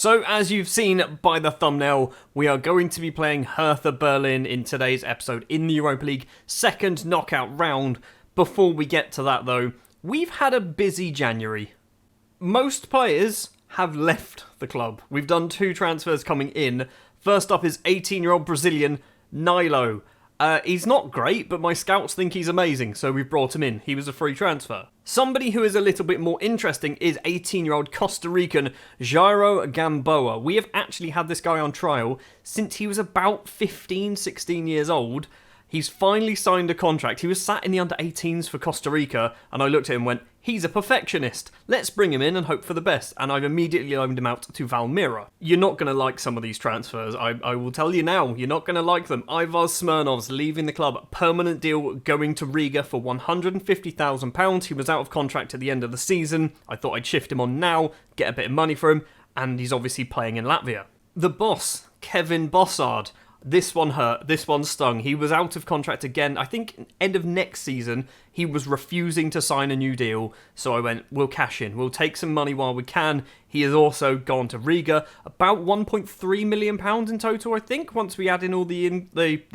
So, as you've seen by the thumbnail, we are going to be playing Hertha Berlin in today's episode in the Europa League second knockout round. Before we get to that though, we've had a busy January. Most players have left the club. We've done 2 transfers coming in. First up is 18-year-old Brazilian Nilo. He's not great, but my scouts think he's amazing, so we've brought him in. He was a free transfer. Somebody who is a little bit more interesting is 18-year-old Costa Rican Jairo Gamboa. We have actually had this guy on trial since he was about 15, 16 years old. He's finally signed a contract. He was sat in the under-18s for Costa Rica, and I looked at him and went, he's a perfectionist. Let's bring him in and hope for the best. And I've immediately loaned him out to Valmiera. You're not going to like some of these transfers. I will tell you now, you're not going to like them. Ivar Smirnov's leaving the club. Permanent deal going to Riga for £150,000. He was out of contract at the end of the season. I thought I'd shift him on now, get a bit of money for him, and he's obviously playing in Latvia. The boss, Kevin Bossard. This one hurt, this one stung. He was out of contract again. I think end of next season, he was refusing to sign a new deal. So I went, we'll cash in. We'll take some money while we can. He has also gone to Riga. About £1.3 million in total, I think, once we add in all the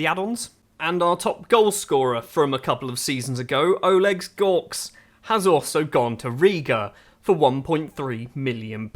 add-ons. And our top goal scorer from a couple of seasons ago, Oleg Gorks, has also gone to Riga for £1.3 million.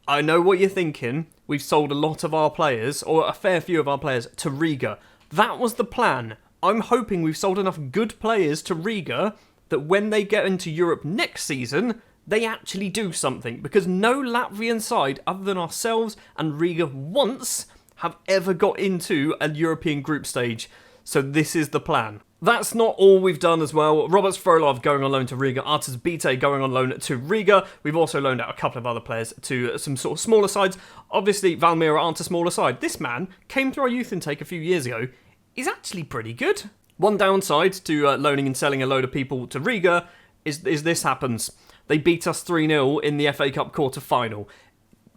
I know what you're thinking. We've sold a lot of our players, or a fair few of our players, to Riga. That was the plan. I'm hoping we've sold enough good players to Riga that when they get into Europe next season, they actually do something. Because no Latvian side, other than ourselves and Riga once, have ever got into a European group stage. So this is the plan. That's not all we've done as well. Roberts Frolov going on loan to Riga. Artis Bite going on loan to Riga. We've also loaned out a couple of other players to some sort of smaller sides. Obviously, Valmiera aren't a smaller side. This man came through our youth intake a few years ago. He's actually pretty good. One downside to loaning and selling a load of people to Riga is this happens. They beat us 3-0 in the FA Cup quarter-final.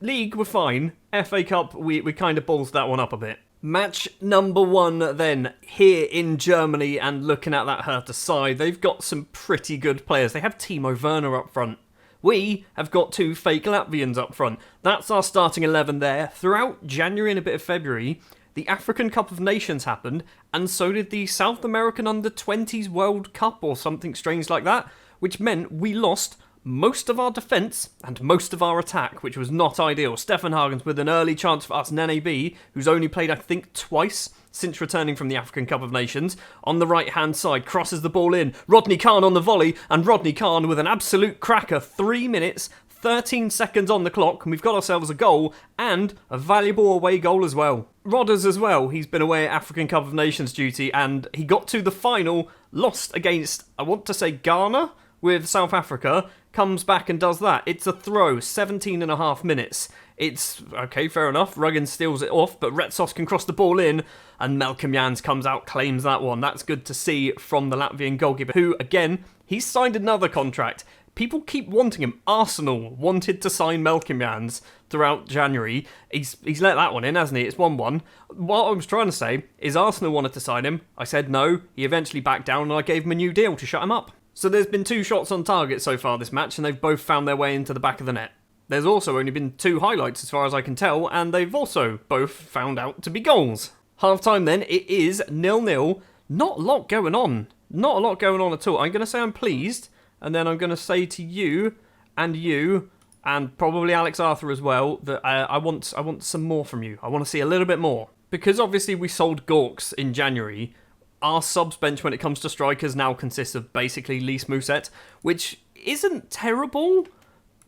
League, we're fine. FA Cup, we kind of balls that one up a bit. Match number 1 then, here in Germany, and looking at that Hertha side, they've got some pretty good players. They have Timo Werner up front. We have got 2 fake Latvians up front. That's our starting 11 there. Throughout January and a bit of February, the African Cup of Nations happened, and so did the South American Under-20s World Cup or something strange like that, which meant we lost most of our defence and most of our attack, which was not ideal. Stefan Hagens with an early chance for us, Nene B, who's only played, I think, twice since returning from the African Cup of Nations. On the right-hand side, crosses the ball in. Rodney Khan on the volley, and Rodney Khan with an absolute cracker. 3 minutes, 13 seconds on the clock, and we've got ourselves a goal, and a valuable away goal as well. Rodders as well, he's been away at African Cup of Nations duty, and he got to the final, lost against, I want to say Ghana, with South Africa, comes back and does that. It's a throw, 17 and a half minutes. It's, okay, fair enough, Ruggins steals it off, but Retsos can cross the ball in, and Malcolm Jans comes out, claims that one. That's good to see from the Latvian goalkeeper, who, again, he's signed another contract. People keep wanting him. Arsenal wanted to sign Malcolm Jans throughout January. He's let that one in, hasn't he? It's 1-1. What I was trying to say is Arsenal wanted to sign him. I said no. He eventually backed down, and I gave him a new deal to shut him up. So there's been 2 shots on target so far this match, and they've both found their way into the back of the net. There's also only been 2 highlights as far as I can tell, and they've also both found out to be goals. Half-time then, it is 0-0. Not a lot going on. Not a lot going on at all. I'm going to say I'm pleased, and then I'm going to say to you, and probably Alex Arthur as well, that I want some more from you. I want to see a little bit more. Because obviously we sold Gorks in January. Our subs bench when it comes to strikers now consists of basically Lys Mousset, which isn't terrible,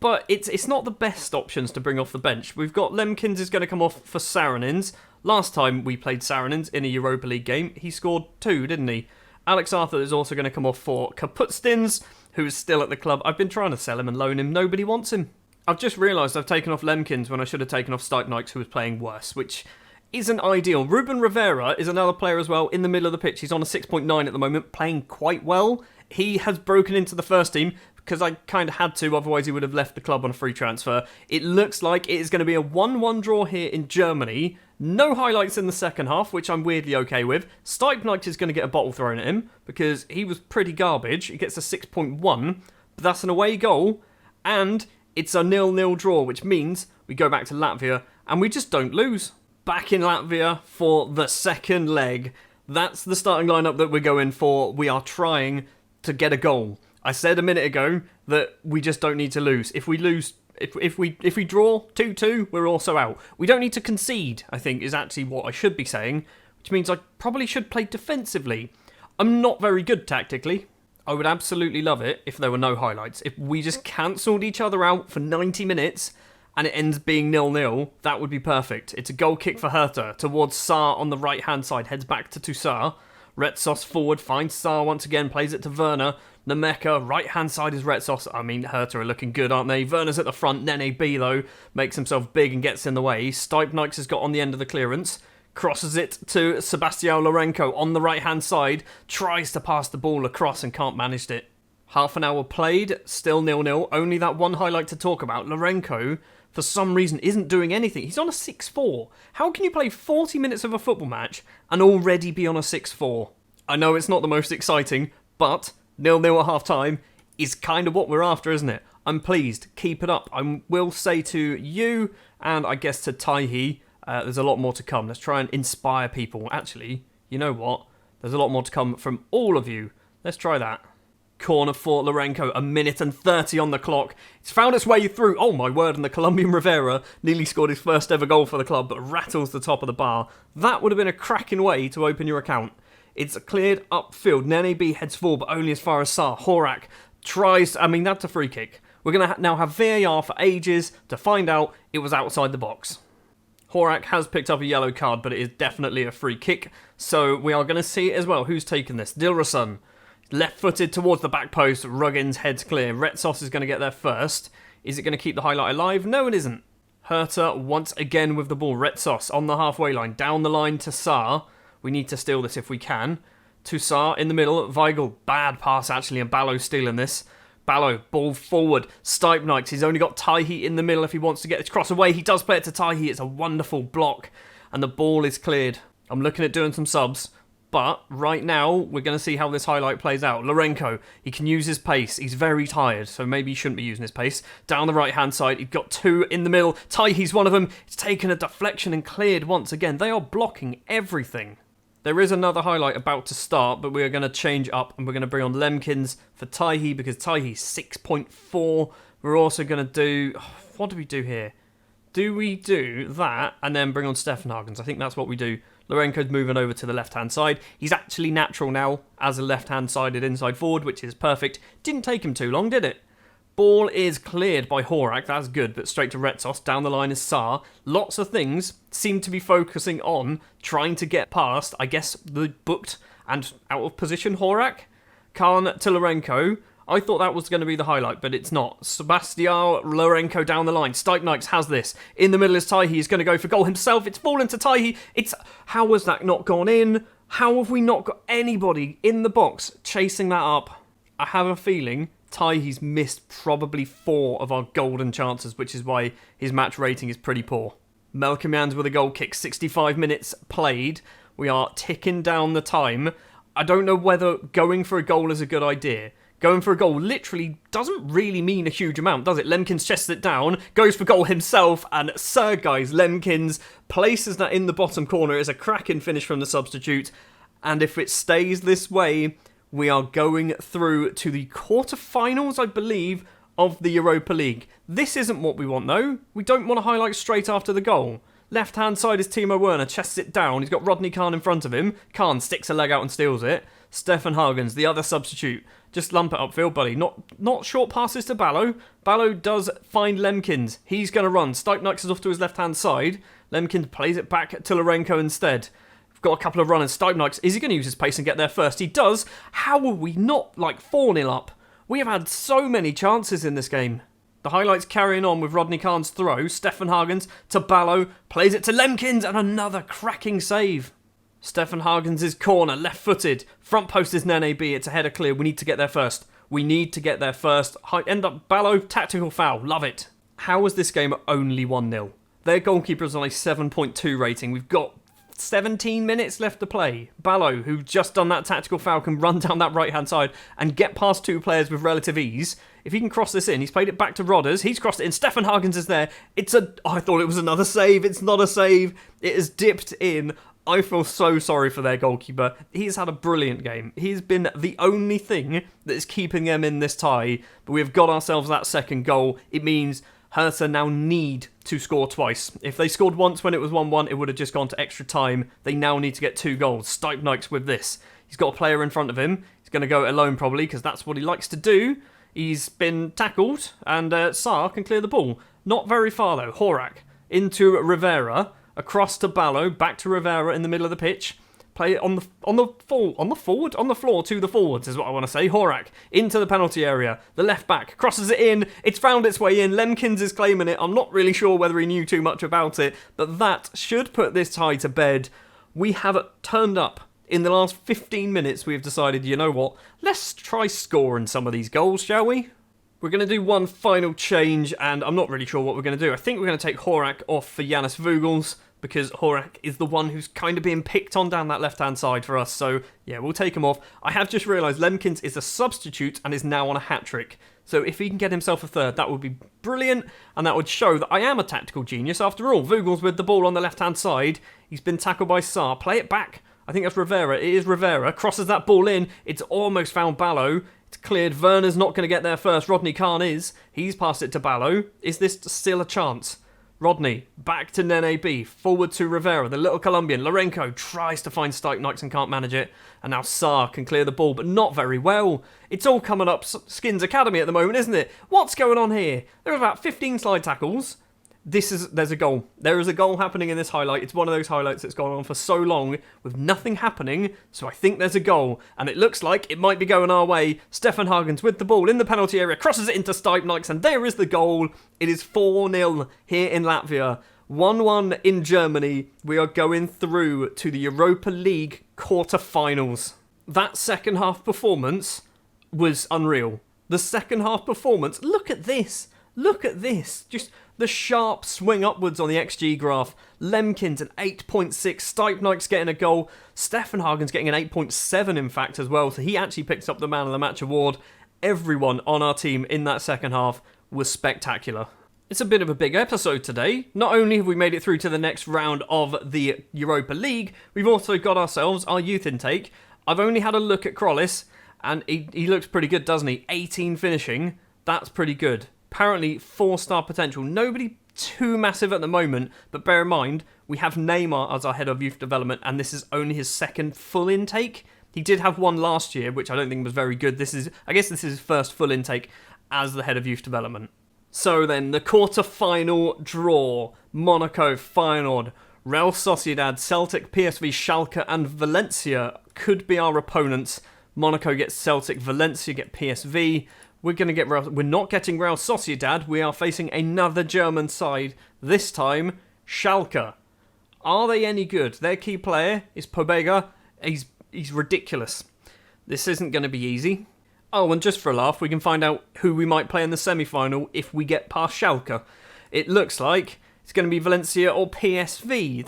but it's not the best options to bring off the bench. We've got Lemkins is going to come off for Saranins. Last time we played Saranins in a Europa League game, he scored 2, didn't he? Alex Arthur is also going to come off for Kaputstins, who is still at the club. I've been trying to sell him and loan him. Nobody wants him. I've just realised I've taken off Lemkins when I should have taken off Stuypnikes, who was playing worse, which isn't ideal. Ruben Rivera is another player as well in the middle of the pitch. He's on a 6.9 at the moment, playing quite well. He has broken into the first team because I kind of had to, otherwise he would have left the club on a free transfer. It looks like it is going to be a 1-1 draw here in Germany. No highlights in the second half, which I'm weirdly okay with. Stuypnikes is going to get a bottle thrown at him because he was pretty garbage. He gets a 6.1, but that's an away goal, and It's a 0-0 draw, which means we go back to Latvia and we just don't lose. Back in Latvia for the second leg. That's the starting lineup that we're going for. We are trying to get a goal. I said a minute ago that we just don't need to lose. If we lose, if we draw 2-2, we're also out. We don't need to concede, I think, is actually what I should be saying, which means I probably should play defensively. I'm not very good tactically. I would absolutely love it if there were no highlights. If we just cancelled each other out for 90 minutes and it ends being 0-0, that would be perfect. It's a goal kick for Hertha towards Saar on the right-hand side. Heads back to Saar. Retsos forward, finds Saar once again, plays it to Werner. Nemeka, right-hand side is Retsos. I mean, Hertha are looking good, aren't they? Werner's at the front. Nene B, though, makes himself big and gets in the way. Stipnikes has got on the end of the clearance. Crosses it to Sebastian Lorenko on the right-hand side. Tries to pass the ball across and can't manage it. Half an hour played, still 0-0. Only that one highlight to talk about. Lorenko, for some reason, isn't doing anything. He's on a 6-4. How can you play 40 minutes of a football match and already be on a 6-4? I know it's not the most exciting, but 0-0 at half-time is kind of what we're after, isn't it? I'm pleased. Keep it up. I will say to you, and I guess to Taihi, there's a lot more to come. Let's try and inspire people. Actually, you know what? There's a lot more to come from all of you. Let's try that. Corner for Lorenko, 1 minute and 30 on the clock. It's found its way through. Oh my word, and the Colombian Rivera nearly scored his first ever goal for the club, but rattles the top of the bar. That would have been a cracking way to open your account. It's cleared upfield. Nene B heads forward, but only as far as Saar. Horak tries, that's a free kick. We're going to now have VAR for ages to find out it was outside the box. Horak has picked up a yellow card, but it is definitely a free kick. So we are going to see as well who's taken this. Dilrosun, left-footed towards the back post. Ruggins heads clear. Retsos is going to get there first. Is it going to keep the highlight alive? No, it isn't. Hertha once again with the ball. Retsos on the halfway line. Down the line to Saar. We need to steal this if we can. To Saar in the middle. Weigl, bad pass actually, and Ballo stealing this. Ballo, ball forward. Stipnikes, he's only got Taihi in the middle if he wants to get this cross away. He does play it to Taihi. It's a wonderful block. And the ball is cleared. I'm looking at doing some subs. But right now, we're going to see how this highlight plays out. Lorenko, he can use his pace. He's very tired, so maybe he shouldn't be using his pace. Down the right-hand side, he's got two in the middle. Taihi's one of them. It's taken a deflection and cleared once again. They are blocking everything. There is another highlight about to start, but we're going to change up and we're going to bring on Lemkins for Taihi because Taihi's 6.4. We're also going to do... what do we do here? Do we do that and then bring on Stefan Hagens? I think that's what we do. Lorenko's moving over to the left-hand side. He's actually natural now as a left-hand-sided inside forward, which is perfect. Didn't take him too long, did it? Ball is cleared by Horak. That's good, but straight to Retsos. Down the line is Saar. Lots of things seem to be focusing on trying to get past, I guess, the booked and out of position Horak. Khan to Lorenko. I thought that was going to be the highlight, but it's not. Sebastian Lorenko down the line. Stipnikes has this. In the middle is Taihi. He's going to go for goal himself. It's fallen to Taihi. How has that not gone in? How have we not got anybody in the box chasing that up? I have a feeling Taihi's missed probably 4 of our golden chances, which is why his match rating is pretty poor. Melkimians with a goal kick. 65 minutes played. We are ticking down the time. I don't know whether going for a goal is a good idea. Going for a goal literally doesn't really mean a huge amount, does it? Lemkins chests it down, goes for goal himself, and Sergej's Lemkins places that in the bottom corner. It's a cracking finish from the substitute. And if it stays this way, we are going through to the quarterfinals, I believe, of the Europa League. This isn't what we want, though. We don't want to highlight straight after the goal. Left-hand side is Timo Werner, chests it down. He's got Rodney Khan in front of him. Khan sticks a leg out and steals it. Stefan Hagens, the other substitute. Just lump it upfield, buddy. Not short passes to Ballo. Ballo does find Lemkins. He's going to run. Stipnikes is off to his left-hand side. Lemkins plays it back to Lorenko instead. We've got a couple of runners. Stipnikes, is he going to use his pace and get there first? He does. How are we not 4-0 up? We have had so many chances in this game. The highlights carrying on with Rodney Khan's throw. Stefan Hagens to Ballo. Plays it to Lemkins and another cracking save. Stefan Hagens' corner, left-footed. Front post is Nene B. It's a header clear. We need to get there first. End up Ballo, tactical foul. Love it. How is this game only 1-0? Their goalkeeper's on a 7.2 rating. We've got 17 minutes left to play. Ballo, who's just done that tactical foul, can run down that right-hand side and get past 2 players with relative ease. If he can cross this in, he's played it back to Rodders. He's crossed it in. Stefan Hagens is there. I thought it was another save. It's not a save. It has dipped in. I feel so sorry for their goalkeeper. He's had a brilliant game. He's been the only thing that is keeping them in this tie. But we've got ourselves that second goal. It means Hertha now need to score twice. If they scored once when it was 1-1, it would have just gone to extra time. They now need to get 2 goals. Stuypnikes with this. He's got a player in front of him. He's going to go it alone probably because that's what he likes to do. He's been tackled and Saar can clear the ball. Not very far though. Horak into Rivera. Across to Ballo, back to Rivera in the middle of the pitch. Play it on the floor to the forwards is what I want to say. Horak into the penalty area. The left back crosses it in. It's found its way in. Lemkins is claiming it. I'm not really sure whether he knew too much about it, but that should put this tie to bed. We have turned up. In the last 15 minutes, we've decided, you know what? Let's try scoring some of these goals, shall we? We're going to do one final change, and I'm not really sure what we're going to do. I think we're going to take Horak off for Jannis Vogels, because Horak is the one who's kind of being picked on down that left-hand side for us. So, yeah, we'll take him off. I have just realised Lemkins is a substitute and is now on a hat-trick. So if he can get himself a third, that would be brilliant, and that would show that I am a tactical genius after all. Vogels with the ball on the left-hand side. He's been tackled by Saar. Play it back. I think that's Rivera. It is Rivera. Crosses that ball in. It's almost found Ballo. It's cleared. Werner's not going to get there first. Rodney Khan is. He's passed it to Ballo. Is this still a chance? Rodney, back to Nene B, forward to Rivera, the little Colombian. Lorenko tries to find Stuypnikes and can't manage it. And now Saar can clear the ball, but not very well. It's all coming up Skinnz Academy at the moment, isn't it? What's going on here? There are about 15 slide tackles. There's a goal. There is a goal happening in this highlight. It's one of those highlights that's gone on for so long with nothing happening. So I think there's a goal. And it looks like it might be going our way. Stefan Hagens with the ball in the penalty area. Crosses it into Stuypnikes. And there is the goal. It is 4-0 here in Latvia. 1-1 in Germany. We are going through to the Europa League quarter-finals. That second half performance was unreal. The second half performance. Look at this. Look at this. Just the sharp swing upwards on the XG graph. Lemkins an 8.6. Stuypnikes getting a goal. Stefan Hagens getting an 8.7 in fact as well. So he actually picks up the Man of the Match award. Everyone on our team in that second half was spectacular. It's a bit of a big episode today. Not only have we made it through to the next round of the Europa League, we've also got ourselves our youth intake. I've only had a look at Krollis, and he looks pretty good, doesn't he? 18 finishing. That's pretty good. Apparently 4-star potential. Nobody too massive at the moment, but bear in mind, we have Neymar as our head of youth development, and this is only his second full intake. He did have one last year, which I don't think was very good. I guess this is his first full intake as the head of youth development. So then, the quarter-final draw. Monaco, Feyenoord, Real Sociedad, Celtic, PSV, Schalke and Valencia could be our opponents. Monaco gets Celtic, Valencia get PSV. We're not getting Real Sociedad. We are facing another German side. This time, Schalke. Are they any good? Their key player is Pobega. He's ridiculous. This isn't going to be easy. Oh, and just for a laugh, we can find out who we might play in the semi-final if we get past Schalke. It looks like it's going to be Valencia or PSV.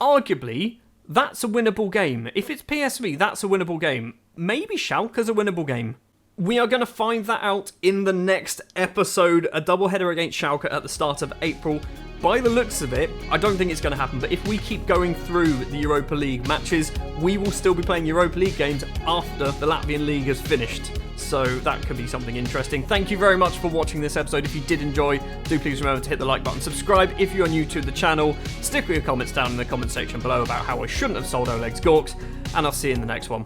Arguably, that's a winnable game. If it's PSV, that's a winnable game. Maybe Schalke's a winnable game. We are going to find that out in the next episode. A doubleheader against Schalke at the start of April. By the looks of it, I don't think it's going to happen, but if we keep going through the Europa League matches, we will still be playing Europa League games after the Latvian League has finished. So that could be something interesting. Thank you very much for watching this episode. If you did enjoy, do please remember to hit the like button, subscribe if you're new to the channel, stick your comments down in the comment section below about how I shouldn't have sold Oleg's Gorks, and I'll see you in the next one.